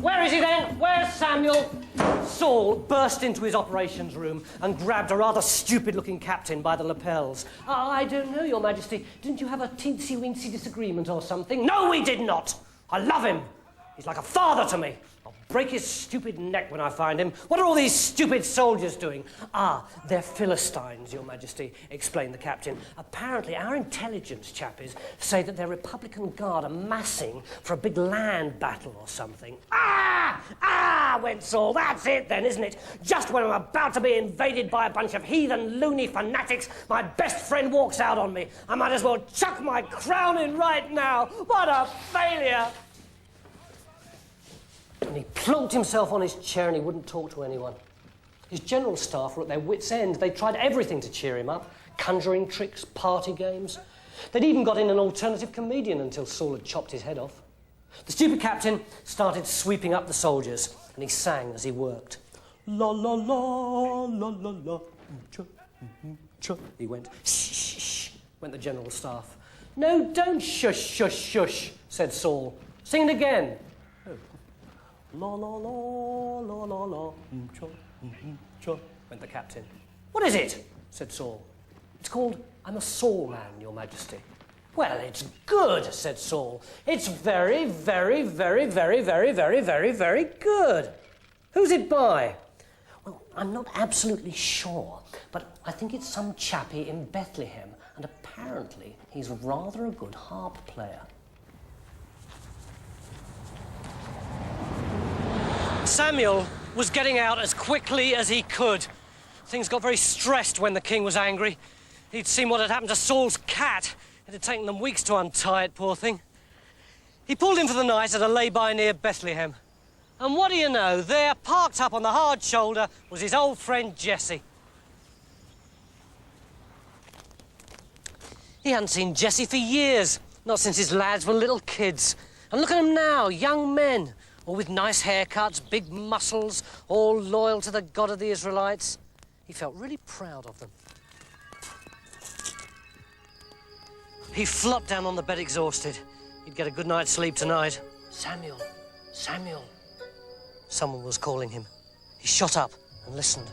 Where is he then? Where's Samuel? Saul burst into his operations room and grabbed a rather stupid-looking captain by the lapels. I don't know, Your Majesty. Didn't you have a teensy-weensy disagreement or something? No, we did not. I love him. He's like a father to me. I'll break his stupid neck when I find him. What are all these stupid soldiers doing? Ah, they're Philistines, Your Majesty, explained the captain. Apparently, our intelligence chappies say that their Republican Guard are massing for a big land battle or something. Ah, went Saul. That's it then, isn't it? Just when I'm about to be invaded by a bunch of heathen, loony fanatics, my best friend walks out on me. I might as well chuck my crown in right now. What a failure! And he plunked himself on his chair and he wouldn't talk to anyone. His general staff were at their wits' end. They tried everything to cheer him up. Conjuring tricks, party games. They'd even got in an alternative comedian until Saul had chopped his head off. The stupid captain started sweeping up the soldiers and he sang as he worked. La la la, la la la, cha, cha. He went, shh, shh, shh, went the general staff. No, don't shush, shush, shush, said Saul. Sing it again. La la la, la la la, cha, cha, went the captain. What is it? Said Saul. It's called I'm a Saul man, Your Majesty. Well, it's good, said Saul. It's very, very, very, very, very, very, very, very good. Who's it by? Well, I'm not absolutely sure, but I think it's some chappie in Bethlehem, and apparently he's rather a good harp player. Samuel was getting out as quickly as he could. Things got very stressed when the king was angry. He'd seen what had happened to Saul's cat. It had taken them weeks to untie it, poor thing. He pulled in for the night at a lay-by near Bethlehem. And what do you know, there, parked up on the hard shoulder, was his old friend Jesse. He hadn't seen Jesse for years, not since his lads were little kids. And look at them now, young men, all with nice haircuts, big muscles, all loyal to the God of the Israelites. He felt really proud of them. He flopped down on the bed exhausted. He'd get a good night's sleep tonight. Samuel, Samuel. Someone was calling him. He shot up and listened.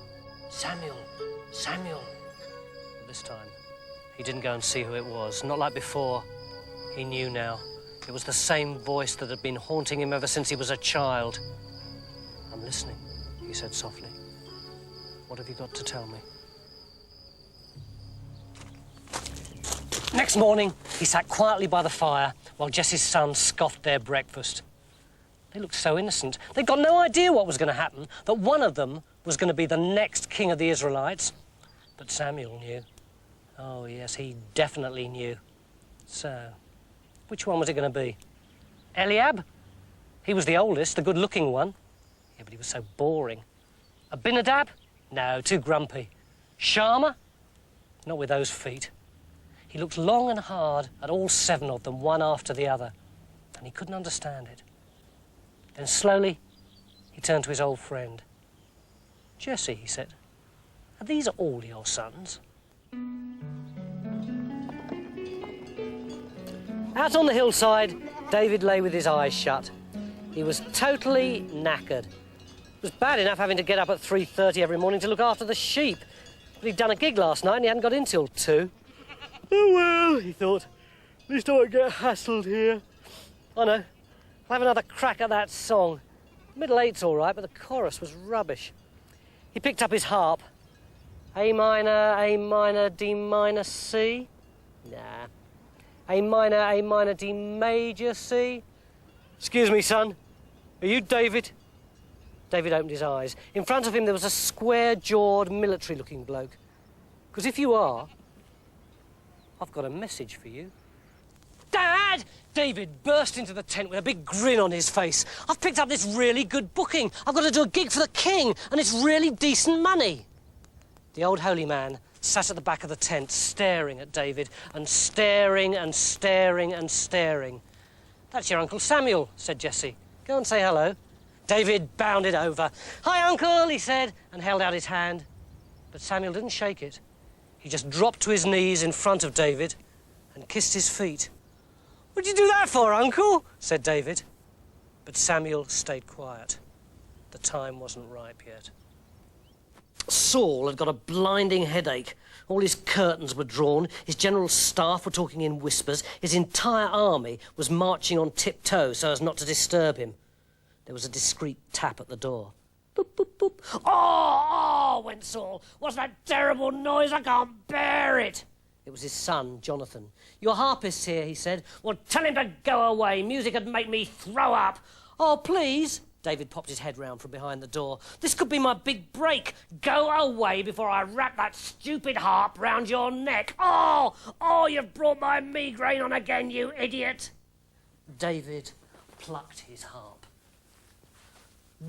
Samuel, Samuel. This time, he didn't go and see who it was. Not like before. He knew now. It was the same voice that had been haunting him ever since he was a child. I'm listening, he said softly. What have you got to tell me? Next morning, he sat quietly by the fire while Jesse's sons scoffed their breakfast. They looked so innocent. They'd got no idea what was going to happen, that one of them was going to be the next king of the Israelites. But Samuel knew. Oh, yes, he definitely knew. So, which one was it going to be? Eliab? He was the oldest, the good-looking one. Yeah, but he was so boring. Abinadab? No, too grumpy. Shammah? Not with those feet. He looked long and hard at all 7 of them, one after the other, and he couldn't understand it. Then slowly, he turned to his old friend. Jesse, he said, are these all your sons? Out on the hillside, David lay with his eyes shut. He was totally knackered. It was bad enough having to get up at 3:30 every morning to look after the sheep. But he'd done a gig last night and he hadn't got in till 2. Oh, well, he thought, at least I won't get hassled here. I know. I'll have another crack at that song. Middle 8's all right, but the chorus was rubbish. He picked up his harp. A minor, D minor, C? Nah. A minor, D major, C? Excuse me, son. Are you David? David opened his eyes. In front of him there was a square-jawed, military-looking bloke. Because if you are, I've got a message for you. Dad! David burst into the tent with a big grin on his face. I've picked up this really good booking. I've got to do a gig for the king, and it's really decent money. The old holy man sat at the back of the tent, staring at David, and staring and staring and staring. That's your Uncle Samuel, said Jesse. Go and say hello. David bounded over. Hi, Uncle, he said, and held out his hand. But Samuel didn't shake it. He just dropped to his knees in front of David and kissed his feet. What'd you do that for, Uncle? Said David. But Samuel stayed quiet. The time wasn't ripe yet. Saul had got a blinding headache. All his curtains were drawn, his general staff were talking in whispers, his entire army was marching on tiptoe so as not to disturb him. There was a discreet tap at the door. Boop, boop, boop. Oh, went Saul. What's that terrible noise? I can't bear it. It was his son, Jonathan. Your harpist's here, he said. Well, tell him to go away. Music would make me throw up. Oh, please. David popped his head round from behind the door. This could be my big break. Go away before I wrap that stupid harp round your neck. Oh, you've brought my migraine on again, you idiot. David plucked his harp.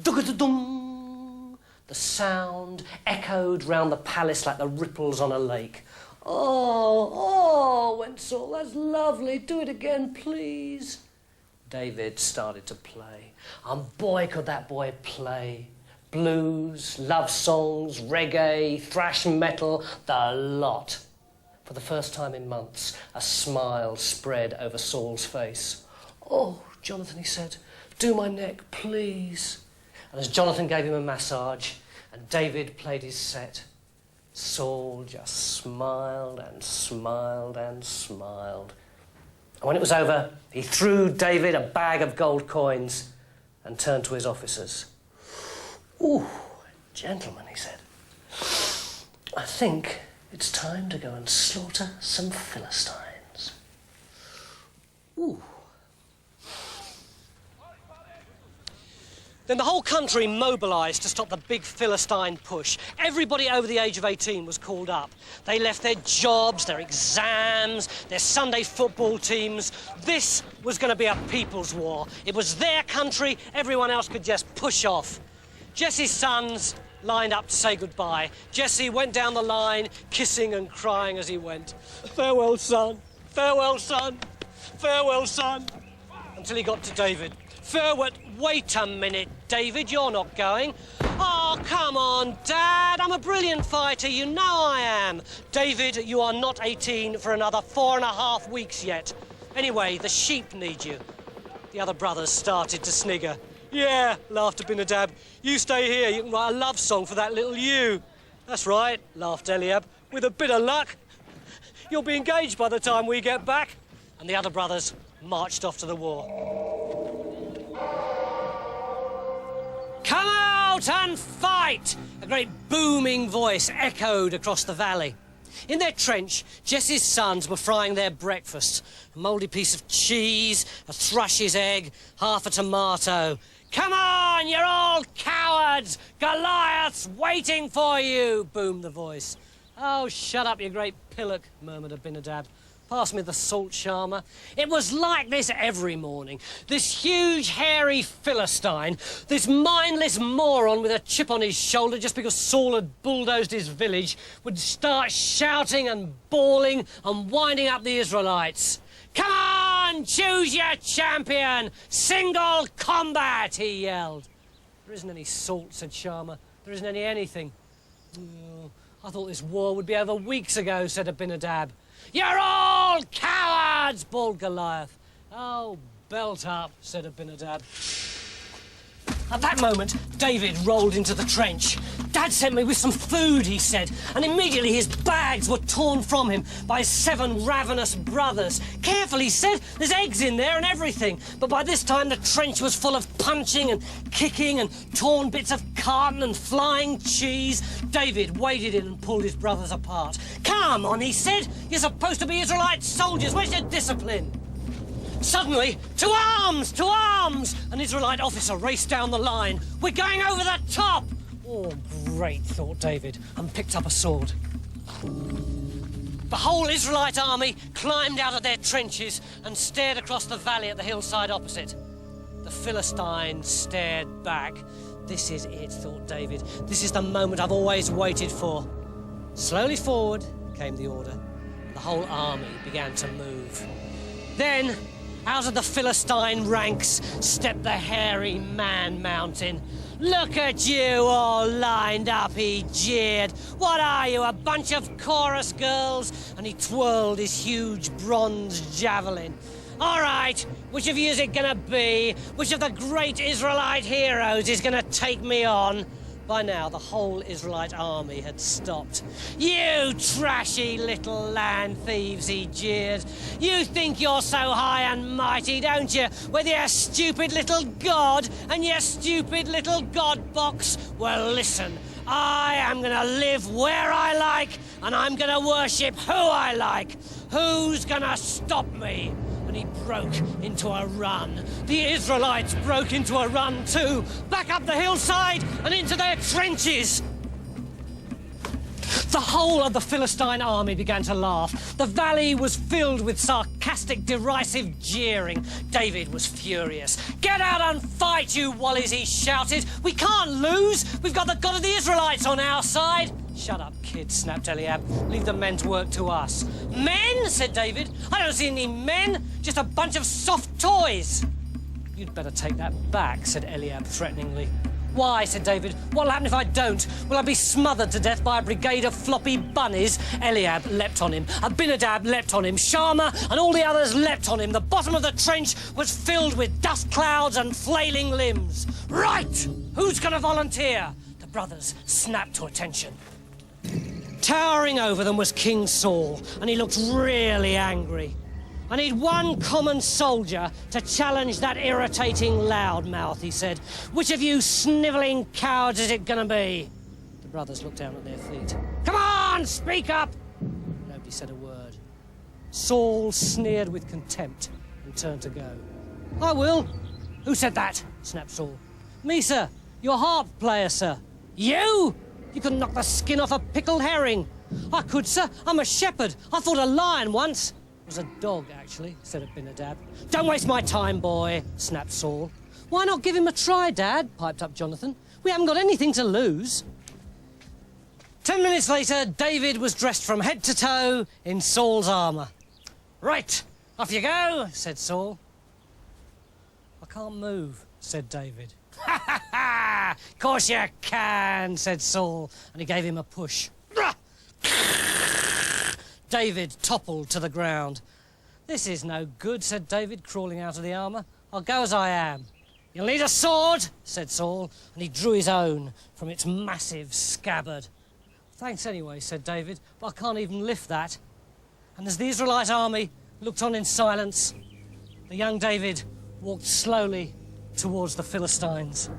Dug-a-da-dum! The sound echoed round the palace like the ripples on a lake. Oh, went Saul, that's lovely. Do it again, please. David started to play. And boy, could that boy play. Blues, love songs, reggae, thrash metal, the lot. For the first time in months, a smile spread over Saul's face. Oh, Jonathan, he said, do my neck, please. And as Jonathan gave him a massage and David played his set, Saul just smiled and smiled and smiled. And when it was over, he threw David a bag of gold coins and turned to his officers. Ooh, gentlemen, he said, I think it's time to go and slaughter some Philistines. Ooh. Then the whole country mobilised to stop the big Philistine push. Everybody over the age of 18 was called up. They left their jobs, their exams, their Sunday football teams. This was going to be a people's war. It was their country. Everyone else could just push off. Jesse's sons lined up to say goodbye. Jesse went down the line, kissing and crying as he went. Farewell, son. Farewell, son. Farewell, son. Until he got to David. Farewell. Wait a minute, David, you're not going. Oh, come on, Dad, I'm a brilliant fighter, you know I am. David, you are not 18 for another 4.5 weeks yet. Anyway, the sheep need you. The other brothers started to snigger. Yeah, laughed Abinadab, you stay here, you can write a love song for that little you. That's right, laughed Eliab, with a bit of luck. You'll be engaged by the time we get back. And the other brothers marched off to the war. Come out and fight! A great booming voice echoed across the valley. In their trench, Jesse's sons were frying their breakfast. A mouldy piece of cheese, a thrush's egg, half a tomato. Come on, you're all cowards! Goliath's waiting for you, boomed the voice. Oh, shut up, you great pillock, murmured Abinadab. Pass me the salt, Sharma. It was like this every morning. This huge, hairy Philistine, this mindless moron with a chip on his shoulder just because Saul had bulldozed his village, would start shouting and bawling and winding up the Israelites. Come on, choose your champion! Single combat, he yelled. There isn't any salt, said Sharma. There isn't any anything. Oh, I thought this war would be over weeks ago, said Abinadab. You're all cowards, bawled Goliath. Oh, belt up, said Abinadab. At that moment, David rolled into the trench. Dad sent me with some food, he said, and immediately his bags were torn from him by 7 ravenous brothers. Careful, he said, there's eggs in there and everything. But by this time, the trench was full of punching and kicking and torn bits of carton and flying cheese. David waded in and pulled his brothers apart. Come on, he said, you're supposed to be Israelite soldiers. Where's your discipline? Suddenly, to arms! To arms! An Israelite officer raced down the line. We're going over the top! Oh, great, thought David, and picked up a sword. The whole Israelite army climbed out of their trenches and stared across the valley at the hillside opposite. The Philistines stared back. This is it, thought David. This is the moment I've always waited for. Slowly forward, came the order. The whole army began to move. Then, out of the Philistine ranks stepped the hairy man-mountain. Look at you all lined up, he jeered. What are you, a bunch of chorus girls? And he twirled his huge bronze javelin. All right, which of you is it gonna be? Which of the great Israelite heroes is gonna take me on? By now, the whole Israelite army had stopped. You trashy little land thieves, he jeered. You think you're so high and mighty, don't you? With your stupid little god and your stupid little god box. Well, listen, I am gonna live where I like, and I'm gonna worship who I like. Who's gonna stop me? And he broke into a run. The Israelites broke into a run too, back up the hillside and into their trenches. The whole of the Philistine army began to laugh. The valley was filled with sarcastic, derisive jeering. David was furious. "Get out and fight, you wallies," he shouted. "We can't lose. We've got the God of the Israelites on our side." "Shut up, kid," snapped Eliab. "Leave the men's work to us." "Men?" said David. "I don't see any men, just a bunch of soft toys." "You'd better take that back," said Eliab threateningly. "Why?" said David. "What'll happen if I don't? Will I be smothered to death by a brigade of floppy bunnies?" Eliab leapt on him. Abinadab leapt on him. Shammah and all the others leapt on him. The bottom of the trench was filled with dust clouds and flailing limbs. "Right! Who's going to volunteer?" The brothers snapped to attention. Towering over them was King Saul, and he looked really angry. "I need one common soldier to challenge that irritating loudmouth," he said. "Which of you snivelling cowards is it going to be?" The brothers looked down at their feet. "Come on, speak up!" Nobody said a word. Saul sneered with contempt and turned to go. "I will." "Who said that?" snapped Saul. "Me, sir. Your harp player, sir." "You? You can knock the skin off a pickled herring." "I could, sir. I'm a shepherd. I fought a lion once." "It was a dog, actually," said Abinadab. "Don't waste my time, boy," snapped Saul. "Why not give him a try, Dad?" piped up Jonathan. "We haven't got anything to lose." 10 minutes later, David was dressed from head to toe in Saul's armour. "Right, off you go," said Saul. "I can't move," said David. "Ha ha ha! Course you can," said Saul, and he gave him a push. David toppled to the ground. "This is no good," said David, crawling out of the armour. "I'll go as I am." "You'll need a sword," said Saul, and he drew his own from its massive scabbard. "Thanks anyway," said David, "but I can't even lift that." And as the Israelite army looked on in silence, the young David walked slowly towards the Philistines.